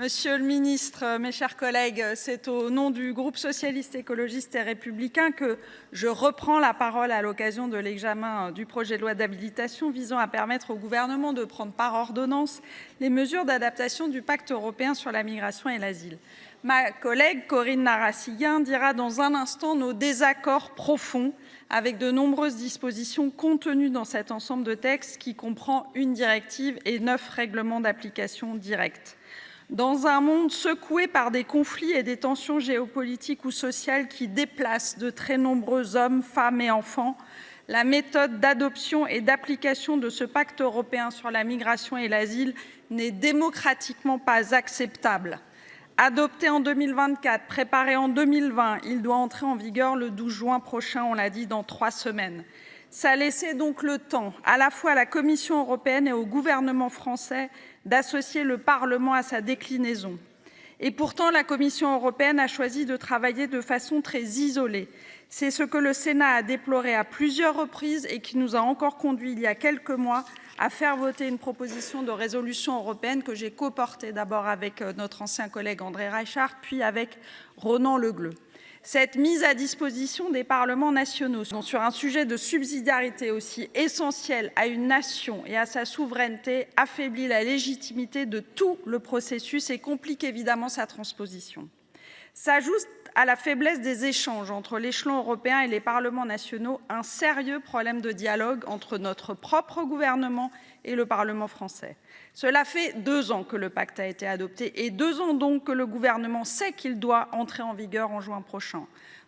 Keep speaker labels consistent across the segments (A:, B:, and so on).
A: Monsieur le ministre, mes chers collègues, c'est au nom du groupe socialiste, écologiste et républicain que je reprends la parole à l'occasion de l'examen du projet de loi d'habilitation visant à permettre au Gouvernement de prendre par ordonnance les mesures d'adaptation du pacte européen sur la migration et l'asile. Ma collègue Corinne Narassiguin dira dans un instant nos désaccords profonds avec de nombreuses dispositions contenues dans cet ensemble de textes qui comprend une directive et 9 règlements d'application directe. Dans un monde secoué par des conflits et des tensions géopolitiques ou sociales qui déplacent de très nombreux hommes, femmes et enfants, la méthode d'adoption et d'application de ce pacte européen sur la migration et l'asile n'est démocratiquement pas acceptable. Adopté en 2024, préparé en 2020, il doit entrer en vigueur le 12 juin prochain, on l'a dit, dans 3 semaines. Ça laissait donc le temps à la fois à la Commission européenne et au gouvernement français d'associer le Parlement à sa déclinaison. Et pourtant, la Commission européenne a choisi de travailler de façon très isolée. C'est ce que le Sénat a déploré à plusieurs reprises et qui nous a encore conduits, il y a quelques mois, à faire voter une proposition de résolution européenne que j'ai coportée d'abord avec notre ancien collègue André Reichardt, puis avec Ronan Le Gleut. Cette mise à disposition des parlements nationaux sur un sujet de subsidiarité aussi essentiel à une nation et à sa souveraineté affaiblit la légitimité de tout le processus et complique évidemment sa transposition. S'ajoute à la faiblesse des échanges entre l'échelon européen et les parlements nationaux un sérieux problème de dialogue entre notre propre gouvernement et le Parlement français. Cela fait 2 ans que le pacte a été adopté et 2 ans donc que le gouvernement sait qu'il doit entrer en vigueur en juin prochain.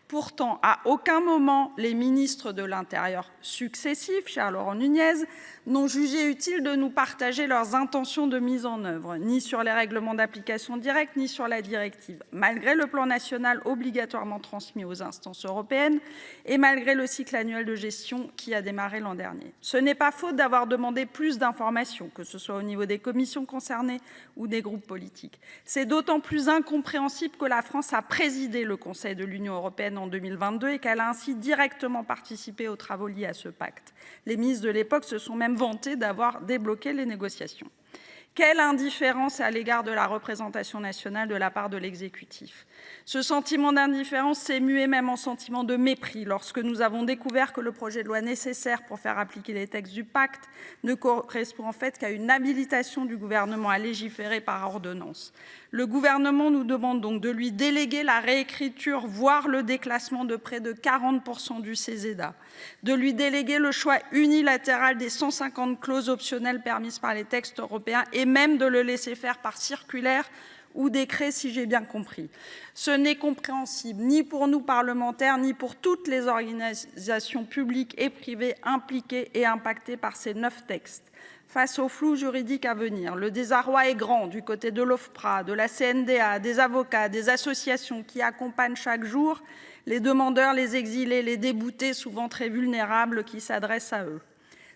A: Pourtant, à aucun moment, les ministres de l'Intérieur successifs, cher Laurent Nunez, n'ont jugé utile de nous partager leurs intentions de mise en œuvre, ni sur les règlements d'application directe, ni sur la directive, malgré le plan national obligatoirement transmis aux instances européennes et malgré le cycle annuel de gestion qui a démarré l'an dernier. Ce n'est pas faute d'avoir demandé plus d'informations, que ce soit au niveau des commissions concernées ou des groupes politiques. C'est d'autant plus incompréhensible que la France a présidé le Conseil de l'Union européenne en 2022 et qu'elle a ainsi directement participé aux travaux liés à ce pacte. Les ministres de l'époque se sont même vantés d'avoir débloqué les négociations. Quelle indifférence à l'égard de la représentation nationale de la part de l'exécutif. Ce sentiment d'indifférence s'est mué même en sentiment de mépris lorsque nous avons découvert que le projet de loi nécessaire pour faire appliquer les textes du pacte ne correspond en fait qu'à une habilitation du gouvernement à légiférer par ordonnance. Le gouvernement nous demande donc de lui déléguer la réécriture, voire le déclassement de près de 40% du CESEDA, de lui déléguer le choix unilatéral des 150 clauses optionnelles permises par les textes européens et même de le laisser faire par circulaire ou décret, si j'ai bien compris. Ce n'est compréhensible ni pour nous parlementaires, ni pour toutes les organisations publiques et privées impliquées et impactées par ces 9 textes. Face au flou juridique à venir, le désarroi est grand du côté de l'OFPRA, de la CNDA, des avocats, des associations qui accompagnent chaque jour les demandeurs, les exilés, les déboutés, souvent très vulnérables, qui s'adressent à eux.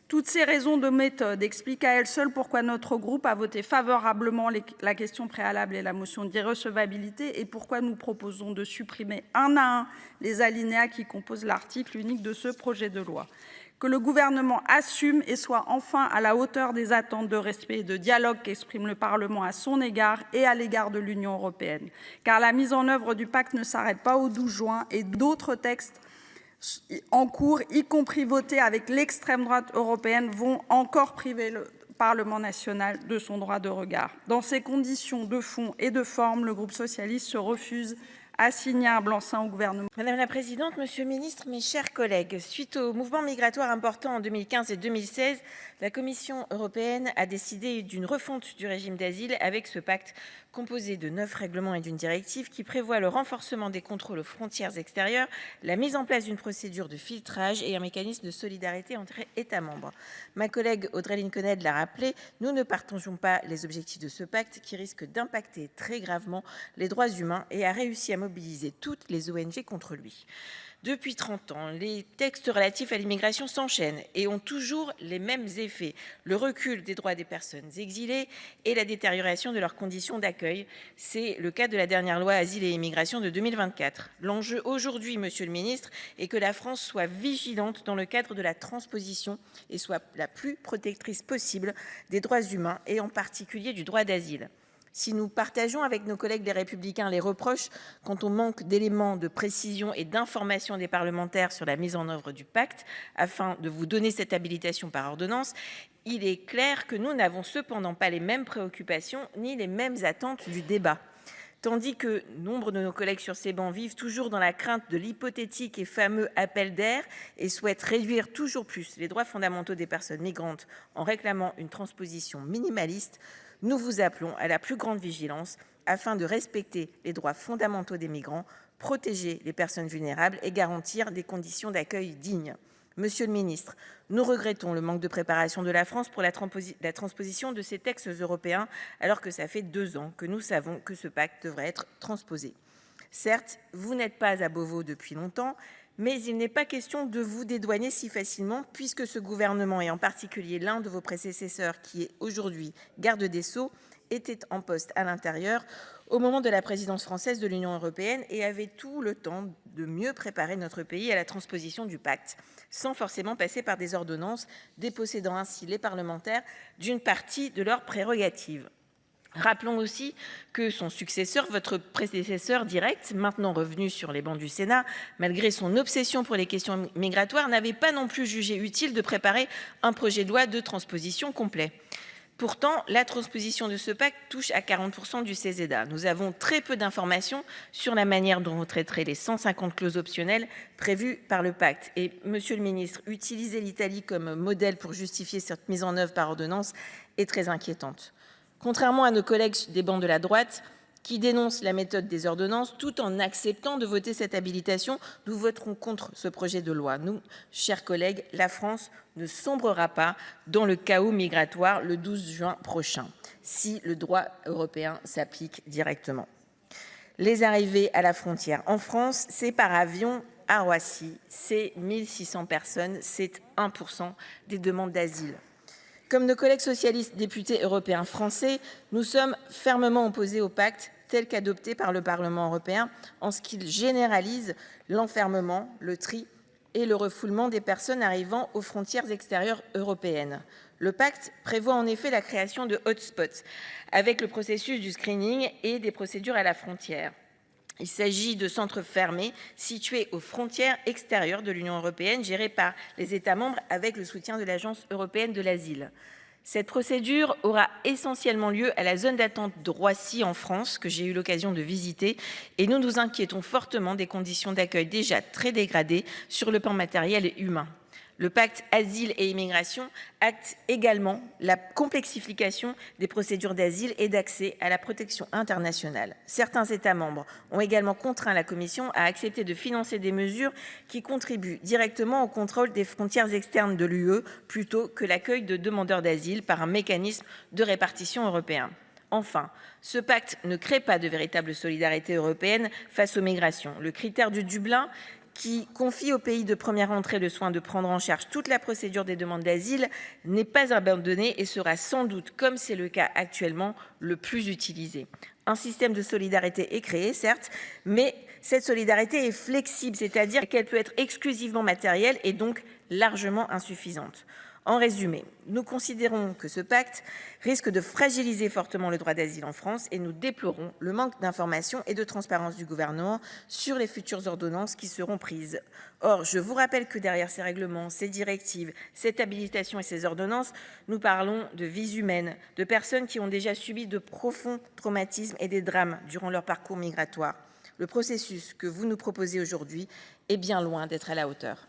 A: Toutes ces raisons de méthode expliquent à elles seules pourquoi notre groupe a voté favorablement la question préalable et la motion d'irrecevabilité et pourquoi nous proposons de supprimer un à un les alinéas qui composent l'article unique de ce projet de loi. Que le gouvernement assume et soit enfin à la hauteur des attentes de respect et de dialogue qu'exprime le Parlement à son égard et à l'égard de l'Union européenne. Car la mise en œuvre du pacte ne s'arrête pas au 12 juin et d'autres textes en cours, y compris votés avec l'extrême droite européenne, vont encore priver le Parlement national de son droit de regard. Dans ces conditions de fond et de forme, le groupe socialiste se refuse à signer un blanc-seing au gouvernement.
B: Madame la présidente, monsieur le ministre, mes chers collègues, suite aux mouvements migratoires importants en 2015 et 2016, la Commission européenne a décidé d'une refonte du régime d'asile avec ce pacte composé de 9 règlements et d'une directive qui prévoit le renforcement des contrôles aux frontières extérieures, la mise en place d'une procédure de filtrage et un mécanisme de solidarité entre États membres. Ma collègue Audrey Linkenheld l'a rappelé, nous ne partageons pas les objectifs de ce pacte qui risque d'impacter très gravement les droits humains et a réussi à mobiliser toutes les ONG contre lui. Depuis 30 ans, les textes relatifs à l'immigration s'enchaînent et ont toujours les mêmes effets. Le recul des droits des personnes exilées et la détérioration de leurs conditions d'accueil. C'est le cas de la dernière loi Asile et Immigration de 2024. L'enjeu aujourd'hui, monsieur le ministre, est que la France soit vigilante dans le cadre de la transposition et soit la plus protectrice possible des droits humains et en particulier du droit d'asile. Si nous partageons avec nos collègues les Républicains les reproches quant au manque d'éléments de précision et d'information des parlementaires sur la mise en œuvre du pacte, afin de vous donner cette habilitation par ordonnance, il est clair que nous n'avons cependant pas les mêmes préoccupations ni les mêmes attentes du débat. Tandis que nombre de nos collègues sur ces bancs vivent toujours dans la crainte de l'hypothétique et fameux appel d'air et souhaitent réduire toujours plus les droits fondamentaux des personnes migrantes en réclamant une transposition minimaliste, nous vous appelons à la plus grande vigilance afin de respecter les droits fondamentaux des migrants, protéger les personnes vulnérables et garantir des conditions d'accueil dignes. Monsieur le ministre, nous regrettons le manque de préparation de la France pour la transposition de ces textes européens, alors que ça fait 2 ans que nous savons que ce pacte devrait être transposé. Certes, vous n'êtes pas à Beauvau depuis longtemps, mais il n'est pas question de vous dédouaner si facilement, puisque ce gouvernement, et en particulier l'un de vos prédécesseurs qui est aujourd'hui garde des Sceaux, était en poste à l'intérieur au moment de la présidence française de l'Union européenne et avait tout le temps de mieux préparer notre pays à la transposition du pacte, sans forcément passer par des ordonnances, dépossédant ainsi les parlementaires d'une partie de leurs prérogatives. Rappelons aussi que son successeur, votre prédécesseur direct, maintenant revenu sur les bancs du Sénat, malgré son obsession pour les questions migratoires, n'avait pas non plus jugé utile de préparer un projet de loi de transposition complet. Pourtant, la transposition de ce pacte touche à 40% du CESEDA. Nous avons très peu d'informations sur la manière dont vous traiterez les 150 clauses optionnelles prévues par le pacte. Et monsieur le ministre, utiliser l'Italie comme modèle pour justifier cette mise en œuvre par ordonnance est très inquiétante. Contrairement à nos collègues des bancs de la droite, qui dénoncent la méthode des ordonnances, tout en acceptant de voter cette habilitation, nous voterons contre ce projet de loi. Nous, chers collègues, la France ne sombrera pas dans le chaos migratoire le 12 juin prochain, si le droit européen s'applique directement. Les arrivées à la frontière en France, c'est par avion à Roissy, c'est 1600 personnes, c'est 1% des demandes d'asile. Comme nos collègues socialistes députés européens français, nous sommes fermement opposés au pacte tel qu'adopté par le Parlement européen en ce qu'il généralise l'enfermement, le tri et le refoulement des personnes arrivant aux frontières extérieures européennes. Le pacte prévoit en effet la création de hotspots avec le processus du screening et des procédures à la frontière. Il s'agit de centres fermés situés aux frontières extérieures de l'Union européenne, gérés par les États membres avec le soutien de l'Agence européenne de l'asile. Cette procédure aura essentiellement lieu à la zone d'attente de Roissy en France, que j'ai eu l'occasion de visiter, et nous nous inquiétons fortement des conditions d'accueil déjà très dégradées sur le plan matériel et humain. Le pacte Asile et Immigration acte également la complexification des procédures d'asile et d'accès à la protection internationale. Certains États membres ont également contraint la Commission à accepter de financer des mesures qui contribuent directement au contrôle des frontières externes de l'UE plutôt que l'accueil de demandeurs d'asile par un mécanisme de répartition européen. Enfin, ce pacte ne crée pas de véritable solidarité européenne face aux migrations. Le critère du Dublin, qui confie aux pays de première entrée le soin de prendre en charge toute la procédure des demandes d'asile, n'est pas abandonné et sera sans doute, comme c'est le cas actuellement, le plus utilisé. Un système de solidarité est créé, certes, mais cette solidarité est flexible, c'est-à-dire qu'elle peut être exclusivement matérielle et donc largement insuffisante. En résumé, nous considérons que ce pacte risque de fragiliser fortement le droit d'asile en France et nous déplorons le manque d'information et de transparence du gouvernement sur les futures ordonnances qui seront prises. Or, je vous rappelle que derrière ces règlements, ces directives, cette habilitation et ces ordonnances, nous parlons de vies humaines, de personnes qui ont déjà subi de profonds traumatismes et des drames durant leur parcours migratoire. Le processus que vous nous proposez aujourd'hui est bien loin d'être à la hauteur.